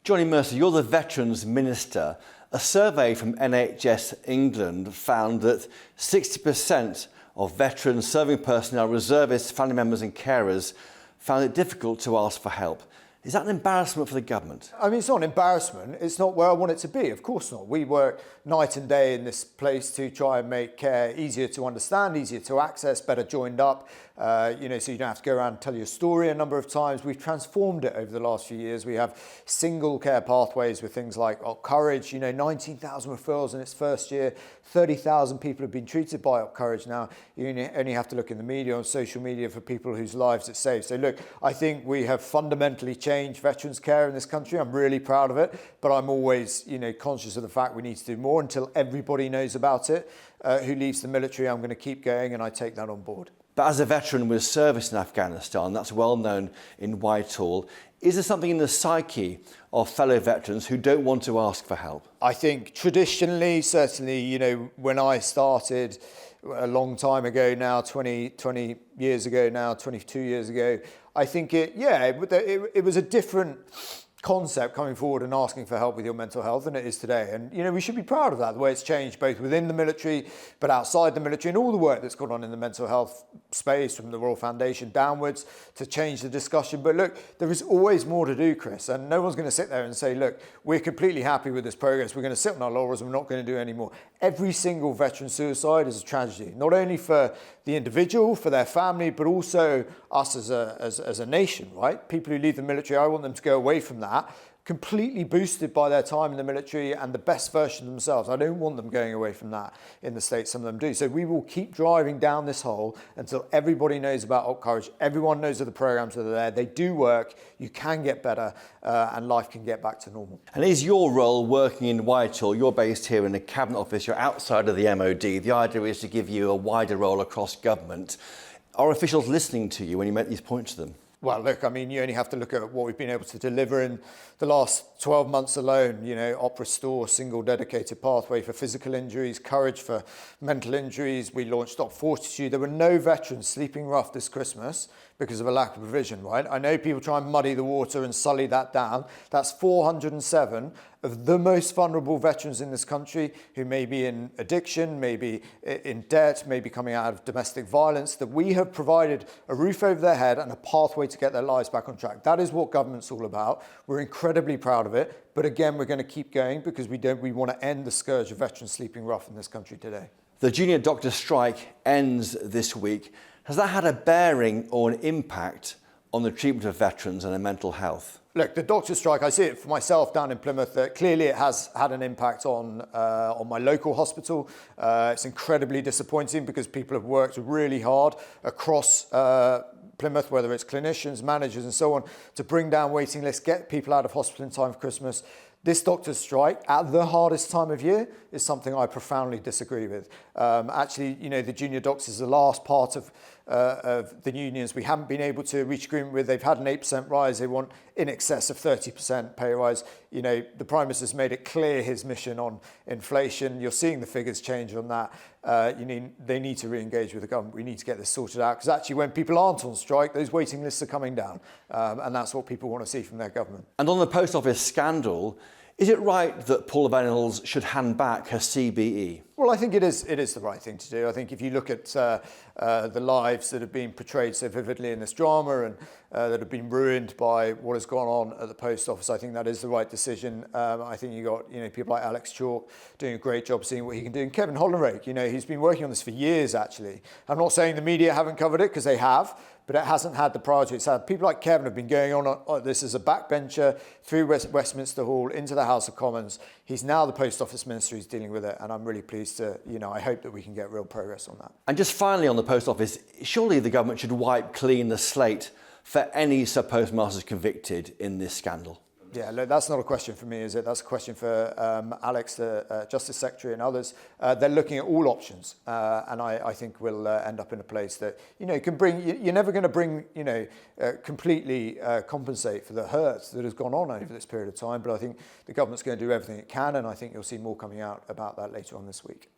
Johnny Mercer, you're the Veterans Minister. A survey from NHS England found that 60% of veterans, serving personnel, reservists, family members and carers found it difficult to ask for help. Is that an embarrassment for the government? I mean, it's not an embarrassment. It's not where I want it to be. Of course not. We work night and day in this place to try and make care easier to understand, easier to access, better joined up, so you don't have to go around and tell your story a number of times. We've transformed it over the last few years. We have single care pathways with things like Up Courage, 19,000 referrals in its first year, 30,000 people have been treated by Up Courage now. You only have to look in the media, on social media, for people whose lives it saves. So look, I think we have fundamentally changed veterans care in this country. I'm really proud of it, but I'm always, conscious of the fact we need to do more until everybody knows about it. Who leaves the military, I'm going to keep going, and I take that on board. But as a veteran with service in Afghanistan, that's well known in Whitehall, is there something in the psyche of fellow veterans who don't want to ask for help? I think traditionally, certainly, when I started a long time ago now, 20 years ago now, 22 years ago, I think it was a different concept coming forward and asking for help with your mental health than it is today. And, we should be proud of that, the way it's changed both within the military, but outside the military, and all the work that's gone on in the mental health space from the Royal Foundation downwards to change the discussion. But look, there is always more to do, Chris, and no one's going to sit there and say, look, we're completely happy with this progress. We're going to sit on our laurels and we're not going to do any more. Every single veteran suicide is a tragedy, not only for the individual, for their family, but also us as a nation, right? People who leave the military, I want them to go away from that completely boosted by their time in the military and the best version of themselves. I don't want them going away from that in the state some of them do. So we will keep driving down this hole until everybody knows about Up Courage. Everyone knows of the programs that are there. They do work. You can get better and life can get back to normal. And is your role working in Whitehall? You're based here in the Cabinet Office. You're outside of the MOD. The idea is to give you a wider role across government. Are officials listening to you when you make these points to them? Well, look, I mean, you only have to look at what we've been able to deliver in the last 12 months alone. Op Restore, single dedicated pathway for physical injuries, Courage for mental injuries. We launched Stop Fortitude. There were no veterans sleeping rough this Christmas because of a lack of provision, right? I know people try and muddy the water and sully that down. That's 407 of the most vulnerable veterans in this country who may be in addiction, maybe in debt, maybe coming out of domestic violence, that we have provided a roof over their head and a pathway to get their lives back on track. That is what government's all about. We're incredibly proud of it. But again, we're going to keep going because we want to end the scourge of veterans sleeping rough in this country today. The junior doctor strike ends this week. Has that had a bearing or an impact on the treatment of veterans and their mental health? Look, the doctor strike, I see it for myself down in Plymouth. Clearly, it has had an impact on my local hospital. It's incredibly disappointing because people have worked really hard across Plymouth, whether it's clinicians, managers and so on, to bring down waiting lists, get people out of hospital in time for Christmas. This doctor's strike at the hardest time of year is something I profoundly disagree with. Actually, the junior doctors is the last part of the unions we haven't been able to reach agreement with. They've had an 8% rise. They want in excess of 30% pay rise. The Prime Minister's made it clear his mission on inflation. You're seeing the figures change on that. They need to re-engage with the government. We need to get this sorted out because actually when people aren't on strike, those waiting lists are coming down. And that's what people want to see from their government. And on the Post Office scandal, is it right that Paula Venables should hand back her CBE? Well, I think it is the right thing to do. I think if you look at the lives that have been portrayed so vividly in this drama and that have been ruined by what has gone on at the Post Office, I think that is the right decision. I think you got people like Alex Chalk doing a great job seeing what he can do. And Kevin Hollinrake, he's been working on this for years, actually. I'm not saying the media haven't covered it, because they have, but it hasn't had the priority it's had. People like Kevin have been going on this as a backbencher through Westminster Hall into the House of Commons. He's now the Post Office Minister who's dealing with it, and I'm really pleased to, I hope that we can get real progress on that. And just finally on the Post Office, surely the government should wipe clean the slate for any sub-postmasters convicted in this scandal. Yeah, look, that's not a question for me, is it? That's a question for Alex, the Justice Secretary, and others. They're looking at all options, and I think we'll end up in a place that can bring. You're never going to bring, completely compensate for the hurt that has gone on over this period of time. But I think the government's going to do everything it can, and I think you'll see more coming out about that later on this week.